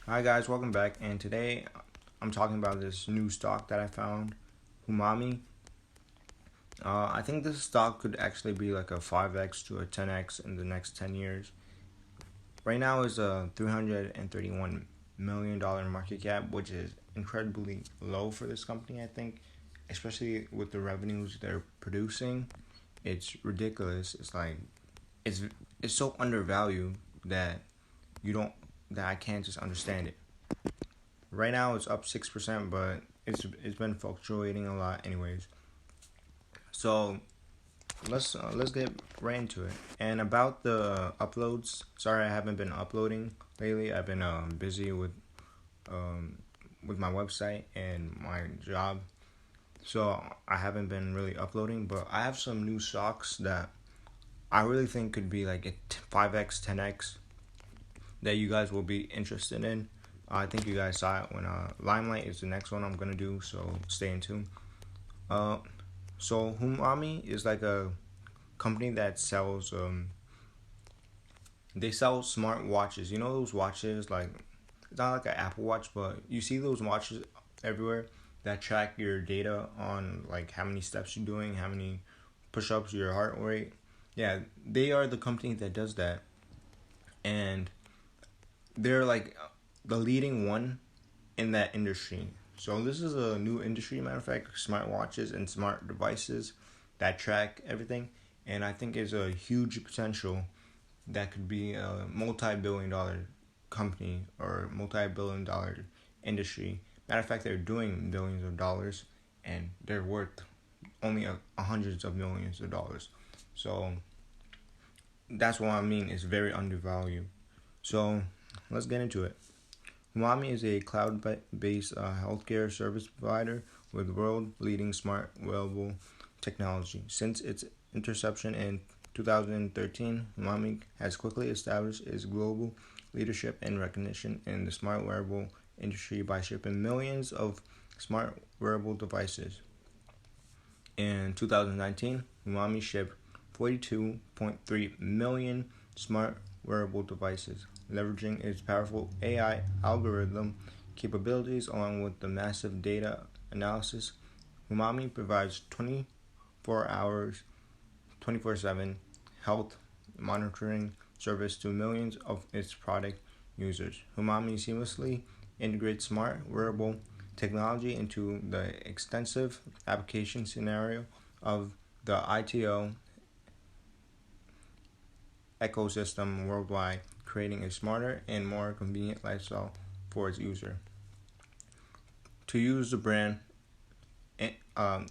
Hi guys, welcome back. And today I'm talking about this new stock that I found, Huami. I think this stock could actually be like a 5x to a 10x in the next 10 years. Right now is a $331 million market cap, which is incredibly low for this company, I think, especially with the revenues they're producing. It's ridiculous. It's it's so undervalued that you don't that I can't just understand it. Right now it's up 6%, but it's been fluctuating a lot, anyways. So let's get right into it. And about the uploads, sorry I haven't been uploading lately. I've been busy with my website and my job, so I haven't been really uploading. But I have some new stocks that I really think could be like a 5x, 10x that you guys will be interested in. I think you guys saw it when Limelight is the next one I'm gonna do, so stay in tune. Uh, so Huami is like a company that sells they sell smart watches. You know those watches, like it's not like an Apple Watch, but you see those watches everywhere that track your data on like how many steps you're doing, how many push-ups, your heart rate. Yeah, they are the company that does that, and they're like the leading one in that industry. So this is a new industry, matter of fact, smartwatches and smart devices that track everything, and I think is a huge potential that could be a multi-billion-dollar company or multi-billion-dollar industry. Matter of fact, they're doing billions of dollars, and they're worth only hundreds of millions of dollars. So that's what I mean. It's very undervalued. So let's get into it. Huami is a cloud-based healthcare service provider with world-leading smart wearable technology. Since its inception in 2013, Huami has quickly established its global leadership and recognition in the smart wearable industry by shipping millions of smart wearable devices. In 2019, Huami shipped 42.3 million smart wearable devices, leveraging its powerful AI algorithm capabilities along with the massive data analysis. Huami provides 24 hours, 24/7 health monitoring service to millions of its product users. Huami seamlessly integrates smart wearable technology into the extensive application scenario of the ITO ecosystem worldwide, creating a smarter and more convenient lifestyle for its user. To use the brand um,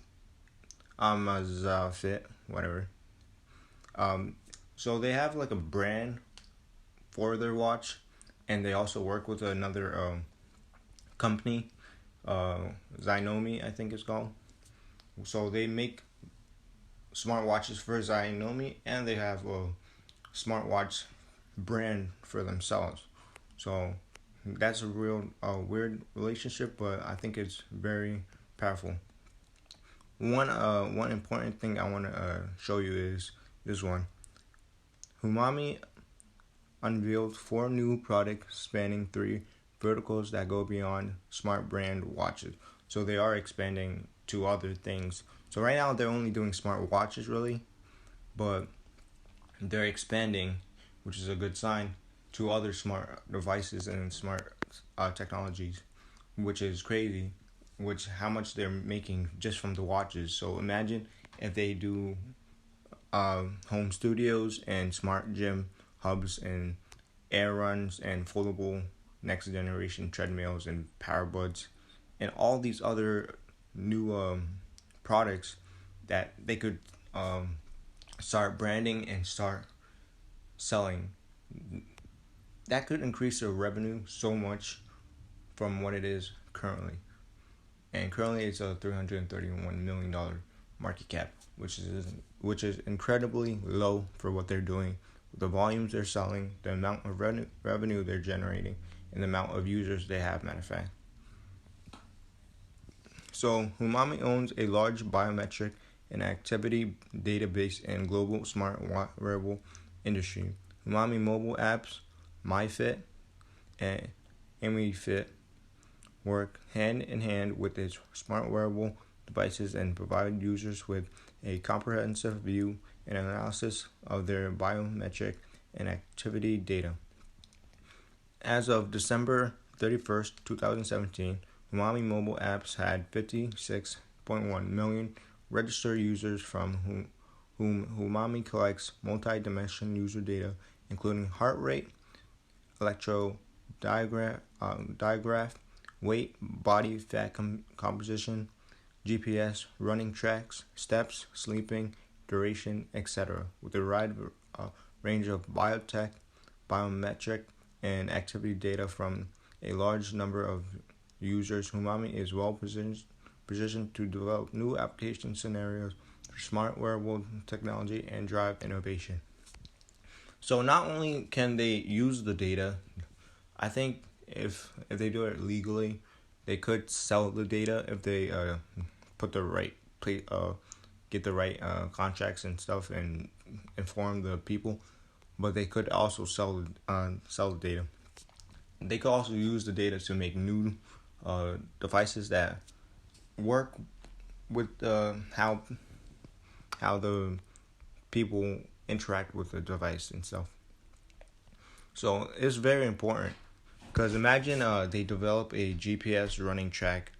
Amazfit, whatever. Um, so they have like a brand for their watch, and they also work with another company, uh, Xiaomi, I think it's called. So they make smartwatches for Xiaomi, and they have a smartwatch brand for themselves. So that's a real weird relationship, but I think it's very powerful. One important thing I want to show you is this one. Humami unveiled 4 new products spanning 3 verticals that go beyond smart brand watches. So they are expanding to other things. So right now they're only doing smart watches really, but they're expanding, which is a good sign, to other smart devices and smart technologies, which is crazy. Which how much they're making just from the watches. So imagine if they do home studios and smart gym hubs and air runs and foldable next generation treadmills and power buds and all these other new products that they could start branding and start selling. That could increase their revenue so much from what it is currently. And currently it's a $331 million market cap, which is incredibly low for what they're doing, the volumes they're selling, the amount of revenue they're generating, and the amount of users they have. Matter of fact, so Humami owns a large biometric and activity database in global smart wearable industry. Humami mobile apps, MyFit, and HMI Fit work hand in hand with its smart wearable devices and provide users with a comprehensive view and analysis of their biometric and activity data. As of December 31st, 2017, Huami mobile apps had 56.1 million registered users from whom Huami collects multi-dimensional user data, including heart rate, electrodiagraph, weight, body fat composition, GPS, running tracks, steps, sleeping, duration, etc., with a wide range of biotech, biometric, and activity data from a large number of users. Huami is well positioned to develop new application scenarios for smart wearable technology and drive innovation. So not only can they use the data, I think if they do it legally, they could sell the data if they put the right get the right contracts and stuff and inform the people. But they could also sell the data. They could also use the data to make new devices that work with how the people interact with the device and stuff. So it's very important because imagine they develop a GPS running track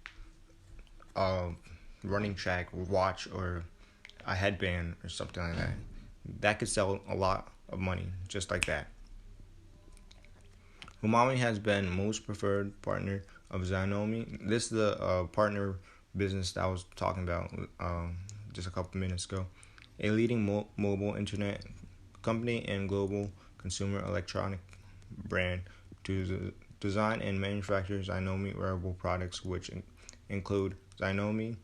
watch or a headband or something like that. That could sell a lot of money just like that. Huami has been most preferred partner of Xiaomi. This is the partner business that I was talking about just a couple minutes ago. A leading mobile internet company and global consumer electronic brand to design and manufacture Xiaomi wearable products, which include Xiaomi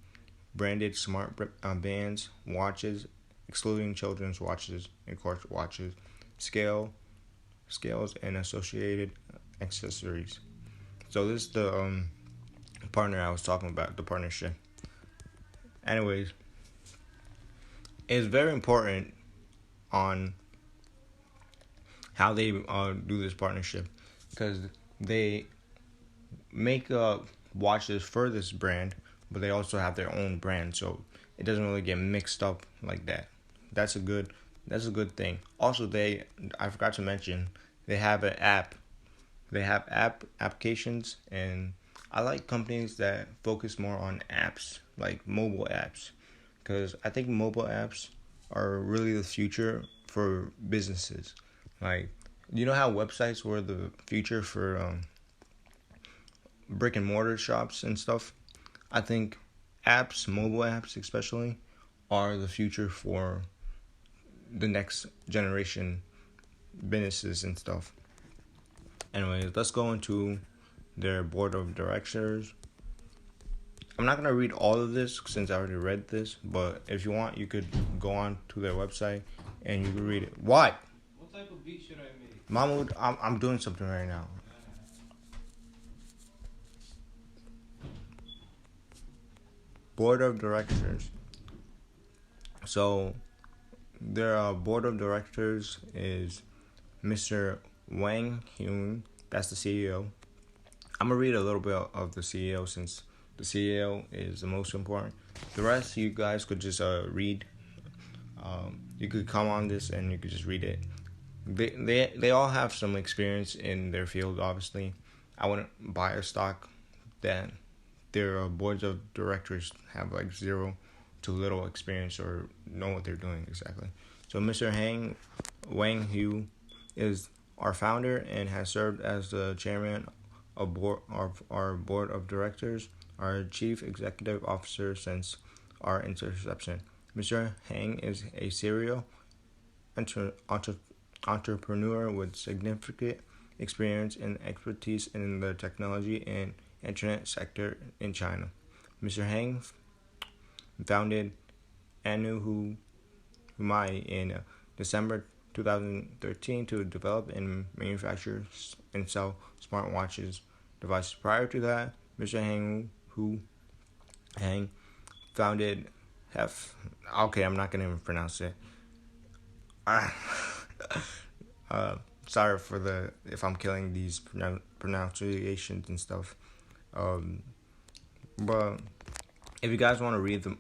branded smart bands, watches, excluding children's watches and court watches, scales, and associated accessories. So this is the partner I was talking about, the partnership. Anyways, it's very important on how they do this partnership because they make watches for this brand, but they also have their own brand, so it doesn't really get mixed up like that. That's a good thing. Also, I forgot to mention they have an app. They have applications, and I like companies that focus more on apps, like mobile apps, because I think mobile apps are really the future for businesses. Like, you know how websites were the future for brick and mortar shops and stuff? I think apps, mobile apps especially, are the future for the next generation businesses and stuff. Anyways, let's go into their board of directors. I'm not going to read all of this since I already read this, but if you want, you could go on to their website and you could read it. What? What type of beat should I make? Mahmoud, I'm doing something right now. Board of directors. So, their board of directors is Mr. Wang Hyun, that's the CEO. I'm going to read a little bit of the CEO since the CEO is the most important. The rest you guys could just read. You could come on this and you could just read it. They all have some experience in their field, obviously. I wouldn't buy a stock that their boards of directors have like zero to little experience or know what they're doing exactly. So Mr. Wang Hu is our founder and has served as the chairman of our board of directors, our chief executive officer since our inception. Mr. Hang is a serial entrepreneur with significant experience and expertise in the technology and internet sector in China. Mr. Hang founded Huami in December 2013 to develop and manufacture and sell smartwatches devices. Prior to that, Mr. Hang founded I'm not gonna even pronounce it. sorry for the if I'm killing these pronunciations and stuff. Um, but if you guys want to read the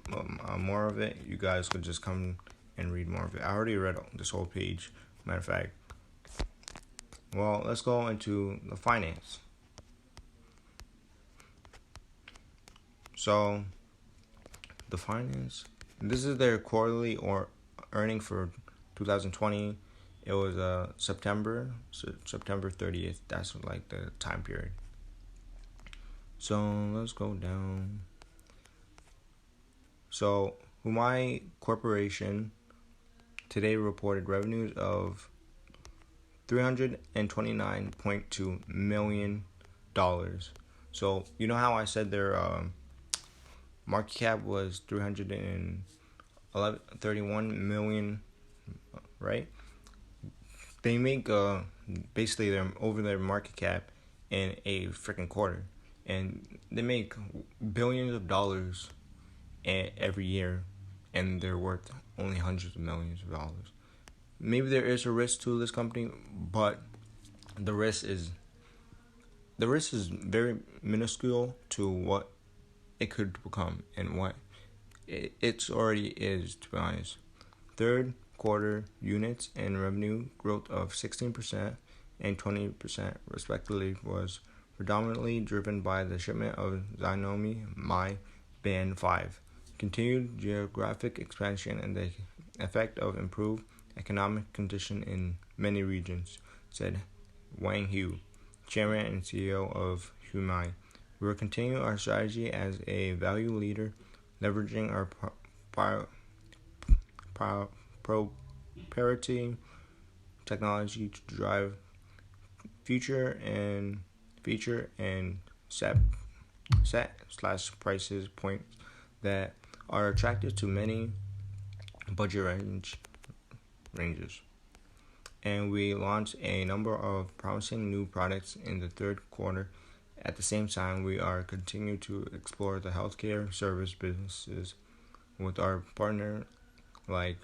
more of it, you guys could just come and read more of it. I already read this whole page. Matter of fact. Well, let's go into the finance. So, the finance. This is their quarterly or earning for 2020. It was September 30th. That's like the time period. So let's go down. So Huami Corporation today reported revenues of $329.2 million. So you know how I said their market cap was 331 million, right? They make basically they're over their market cap in a freaking quarter, and they make billions of dollars every year, and they're worth only hundreds of millions of dollars. Maybe there is a risk to this company, but the risk is very minuscule to what it could become and what it's already is, to be honest. Third quarter units and revenue growth of 16% and 20% respectively was predominantly driven by the shipment of Xiaomi Mi Band 5, continued geographic expansion, and the effect of improved economic condition in many regions, said Wang Hu, chairman and CEO of Huami. We will continue our strategy as a value leader, leveraging our proprietary technology to drive feature and set prices points that are attractive to many budget ranges. And we launched a number of promising new products in the third quarter. At the same time, we are continuing to explore the healthcare service businesses with our partner like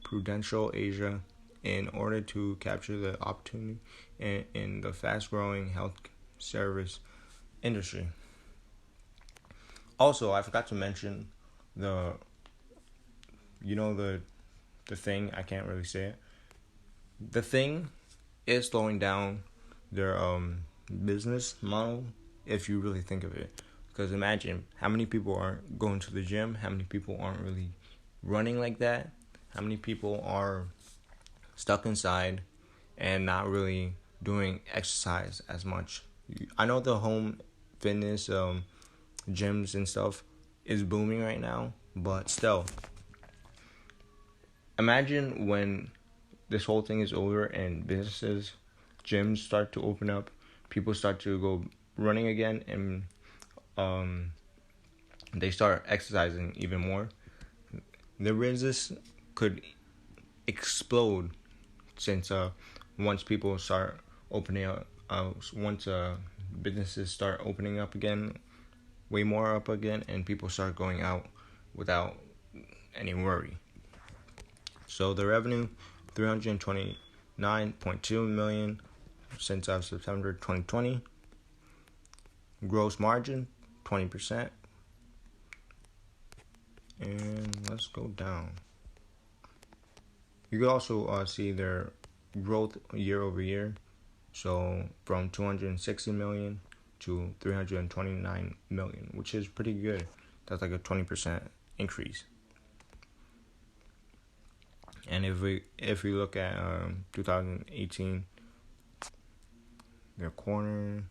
Prudential Asia in order to capture the opportunity in the fast-growing health service industry. Also, I forgot to mention the thing, I can't really say it. The thing is slowing down their business model if you really think of it. Because imagine how many people aren't going to the gym, how many people aren't really running like that, how many people are stuck inside and not really doing exercise as much. I know the home fitness gyms and stuff is booming right now, but still, imagine when this whole thing is over and businesses, gyms start to open up, people start to go running again, and they start exercising even more. The business could explode since once people start opening up, once businesses start opening up again, way more up again, and people start going out without any worry. So the revenue, $329.2 million since September 2020. Gross margin, 20%. And let's go down. You can also see their growth year over year. So from 260 million to 329 million, which is pretty good. That's like a 20% increase. And if we look at 2018, their corner.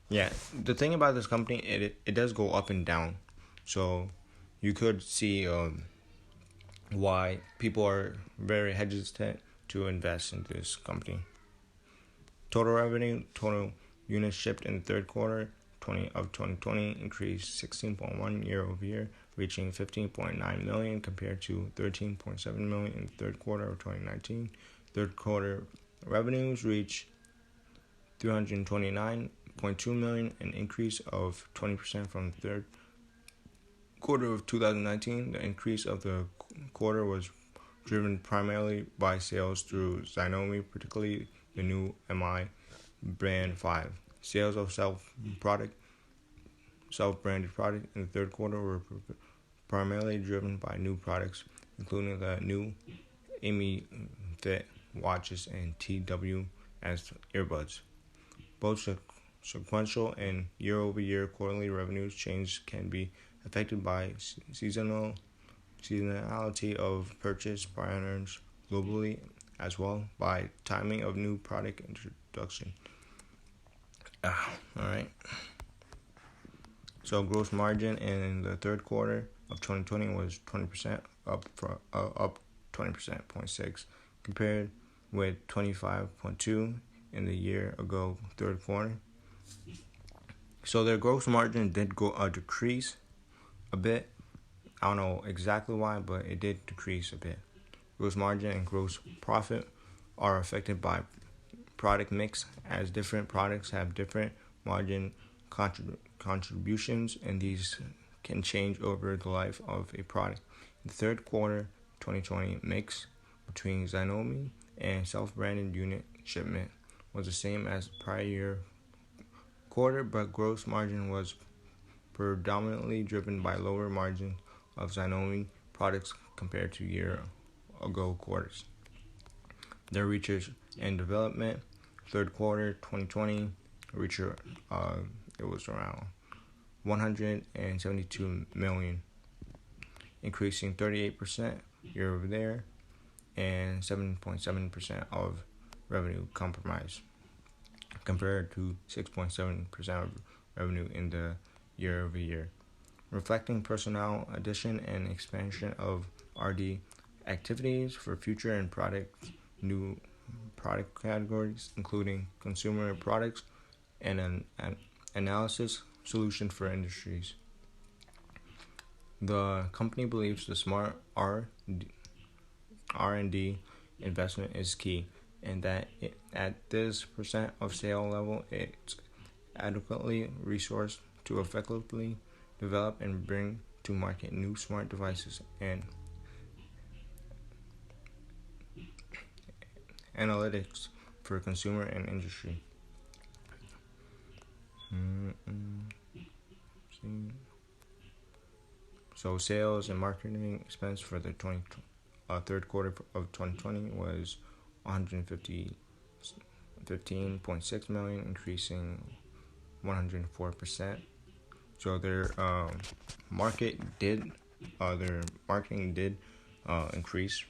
Yeah, the thing about this company, it does go up and down. So you could see why people are very hesitant to invest in this company. Total revenue, total units shipped in the third quarter of 2020 increased 16.1 year over year, reaching 15.9 million compared to 13.7 million in the third quarter of 2019. Third quarter revenues reached 329.2 million, an increase of 20% from the third quarter of 2019. The increase of the quarter was driven primarily by sales through Xiaomi, particularly the new MI Brand 5. Sales of self-branded product in the third quarter were primarily driven by new products, including the new HMI Fit watches and TWS earbuds. Both sequential and year-over-year quarterly revenues change can be affected by seasonality of purchase patterns globally, as well by timing of new product introduction. All right. So gross margin in the third quarter of 2020 was 20%, up 20%, compared with 25.2 in the year ago third quarter. So their gross margin did decrease a bit. I don't know exactly why, but it did decrease a bit. Gross margin and gross profit are affected by product mix, as different products have different margin contributions, and these can change over the life of a product. In the third quarter 2020, mix between Xiaomi and self-branded unit shipment was the same as prior year quarter, but gross margin was predominantly driven by lower margin of Xiaomi products compared to year ago quarters. Their research and development third quarter 2020 it was around 172 million, increasing 38% year over there, and 7.7% of revenue comprised, compared to 6.7% of revenue in the year over year, reflecting personnel addition and expansion of R&D activities for future and new product categories, including consumer products and an analysis solution for industries. The company believes the smart R&D investment is key, and that at this percent of sale level, it's adequately resourced to effectively develop and bring to market new smart devices and analytics for consumer and industry. So sales and marketing expense for the third quarter of 2020 was 115.6 million, increasing 104%. So their marketing did increase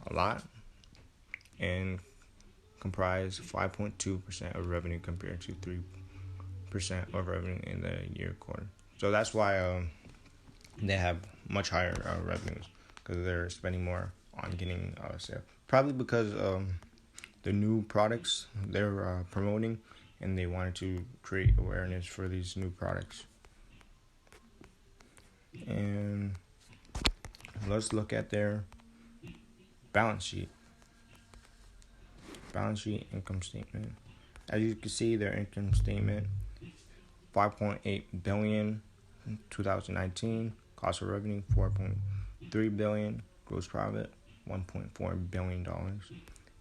a lot and comprise 5.2% of revenue compared to 3% of revenue in the year quarter. So that's why they have much higher revenues, because they're spending more on getting sales. Probably because the new products they're promoting, and they wanted to create awareness for these new products. And let's look at their balance sheet. Income statement. As you can see, their income statement, 5.8 billion in 2019, cost of revenue 4.3 billion, gross profit $1.4 billion.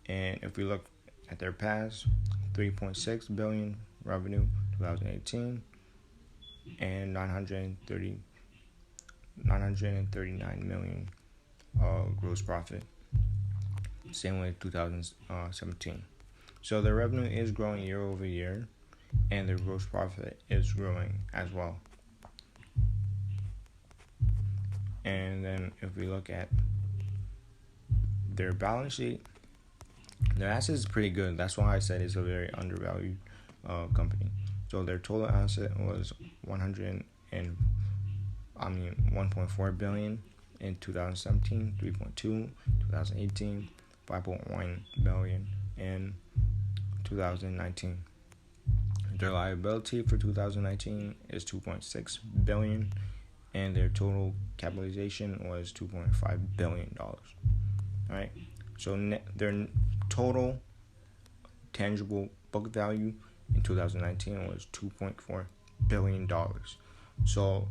And if we look at their past, 3.6 billion revenue 2018, and 939 million gross profit, same way 2017. So their revenue is growing year over year, and their gross profit is growing as well. And then if we look at their balance sheet, their assets is pretty good. That's why I said it's a very undervalued company. So their total asset was 1.4 billion in 2017, 3.2 2018, 5.1 billion in 2019. Their liability for 2019 is 2.6 billion, and their total capitalization was $2.5 billion. All right. So their total tangible book value in 2019 was $2.4 billion. So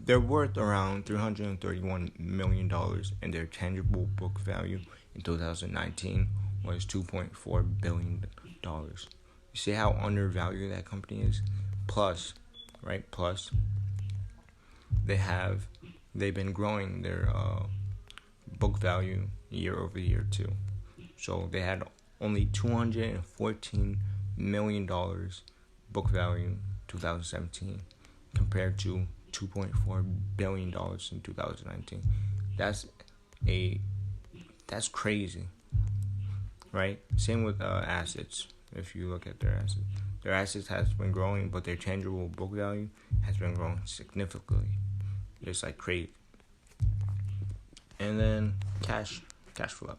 they're worth around $331 million, and their tangible book value in 2019 was $2.4 billion. You see how undervalued that company is? Plus, right? Plus, they've been growing their book value year over year too. So they had only $214 million book value 2017 compared to $2.4 billion in 2019. That's crazy, right? Same with assets. If you look at their assets has been growing, but their tangible book value has been growing significantly. It's like crazy. And then cash flow.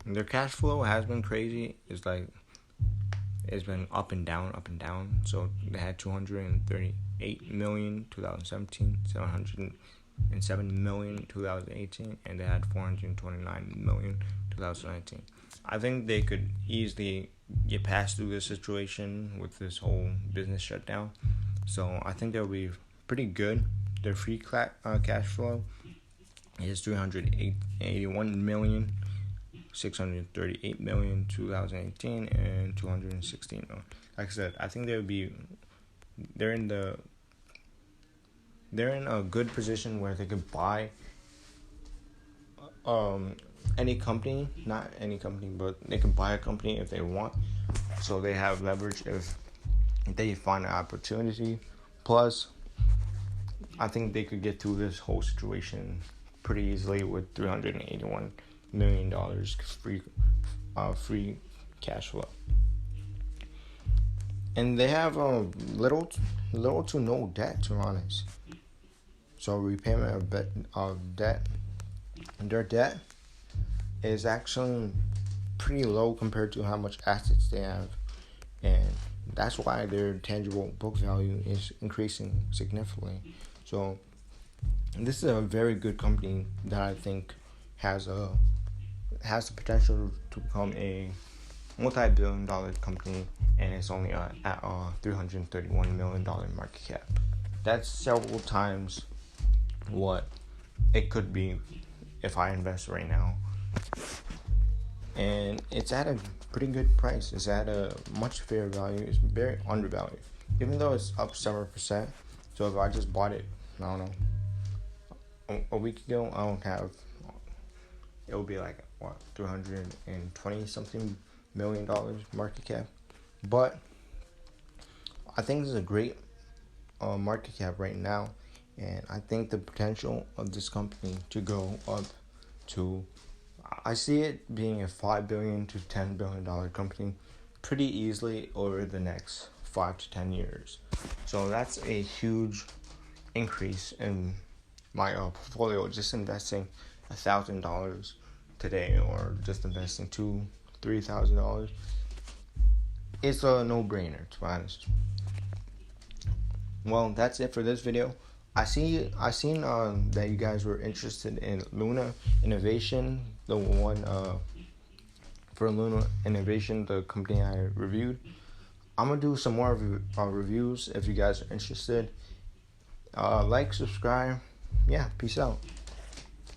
Their cash flow has been crazy. It's been up and down. So they had 238 million 2017, 707 million 2018, and they had 429 million 2019. I think they could easily get past through this situation with this whole business shutdown. So I think they'll be pretty good. Their free cash flow is 381 million. 638 million 2018 and 216 million. Like I said, I think they're in a good position where they could buy any company, not any company, but they can buy a company if they want. So they have leverage if they find an opportunity. Plus, I think they could get through this whole situation pretty easily with $381 million free cash flow, and they have little to no debt, to be honest. So repayment of debt, their debt is actually pretty low compared to how much assets they have, and that's why their tangible book value is increasing significantly. So this is a very good company that I think has the potential to become a multi-billion-dollar company, and it's only at $331 million market cap. That's several times what it could be if I invest right now. And it's at a pretty good price. It's at a much fair value. It's very undervalued, even though it's up 7%. So if I just bought it, I don't know, a week ago, it would be like $320 something million market cap. But I think this is a great market cap right now, and I think the potential of this company to go up to, I see it being a $5 billion to $10 billion company pretty easily over the next 5 to 10 years. So that's a huge increase in my portfolio. Just investing $1,000 today, or just investing $2,000-$3,000, it's a no-brainer, to be honest. Well, that's it for this video. I seen that you guys were interested in Luna Innovation, the one for Luna Innovation, the company I reviewed. I'm gonna do some more reviews if you guys are interested. Like, subscribe. Yeah, peace out.